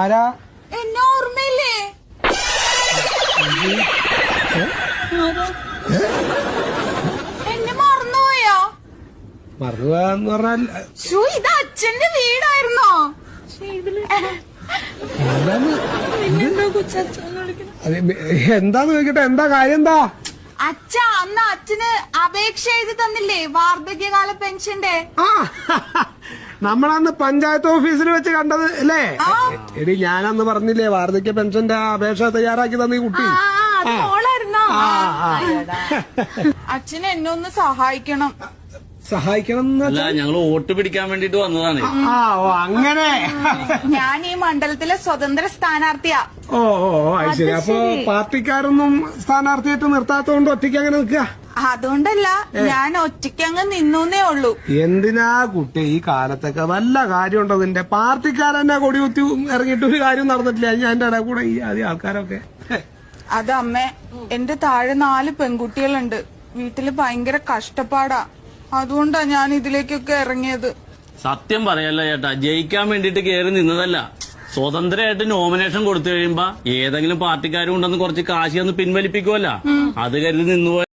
ആരാ? എന്നെ ഓർമ്മയില്ലേ? എന്നെ മറന്നുപോയോ? മറന്നുപോയാന്ന് പറഞ്ഞാൽ ഇത് അച്ഛന്റെ വീടായിരുന്നോ? എന്താന്ന് ചോദിക്കട്ടെ, എന്താ കാര്യം? എന്താ അച്ഛ അന്ന് അച്ഛന് അപേക്ഷ എഴുതി തന്നില്ലേ വാർദ്ധക്യകാല പെൻഷന്റെ? നമ്മളന്ന് പഞ്ചായത്ത് ഓഫീസിൽ വെച്ച് കണ്ടത് അല്ലേ? എടി ഞാനന്ന് പറഞ്ഞില്ലേ വാർദ്ധക്യ പെൻഷന്റെ അപേക്ഷ തയ്യാറാക്കി തന്ന ഈ കുട്ടി. അച്ഛന് എന്നെ ഒന്ന് സഹായിക്കണം. സഹായിക്കണം അല്ല, ഞങ്ങൾ വോട്ട് പിടിക്കാൻ വേണ്ടിട്ട് വന്നതാണ്. അങ്ങനെ ഞാൻ ഈ മണ്ഡലത്തിലെ സ്വതന്ത്ര സ്ഥാനാർത്ഥിയാ. ഓ ശരി. അപ്പൊ പാർട്ടിക്കാരൊന്നും സ്ഥാനാർത്ഥിയായിട്ട് നിർത്താത്തോണ്ട് ഒറ്റയ്ക്ക് അങ്ങനെ നിൽക്കുക? അതുകൊണ്ടല്ല, ഞാൻ ഒറ്റയ്ക്ക് അങ്ങ് നിന്നേ ഉള്ളൂ. എന്തിനാ കുട്ടി ഈ കാലത്തൊക്കെ വല്ല കാര്യമുണ്ടോ? നിന്റെ പാർട്ടിക്കാരെന്നെ കൊടികുത്തി ഇറങ്ങിയിട്ട് ഒരു കാര്യം നടന്നിട്ടില്ല. ഞാൻ എന്റെ ഇടയിൽ കൂടെ ഈ ആദ്യ ആൾക്കാരൊക്കെ. അത് അമ്മേ, എന്റെ താഴെ 4 പെൺകുട്ടികളുണ്ട്. വീട്ടില് ഭയങ്കര കഷ്ടപ്പാടാ. അതുകൊണ്ടാ ഞാൻ ഇതിലേക്കൊക്കെ ഇറങ്ങിയത്. സത്യം പറയല്ല ചേട്ടാ, ജയിക്കാൻ വേണ്ടിട്ട് കയറി നിന്നതല്ല. സ്വതന്ത്രമായിട്ട് നോമിനേഷൻ കൊടുത്തു കഴിയുമ്പോ ഏതെങ്കിലും പാർട്ടിക്കാരും ഉണ്ടെന്ന് കുറച്ച് കാശി ഒന്ന് പിൻവലിപ്പിക്കുമല്ല, അത് കരുതി നിന്നുപോയ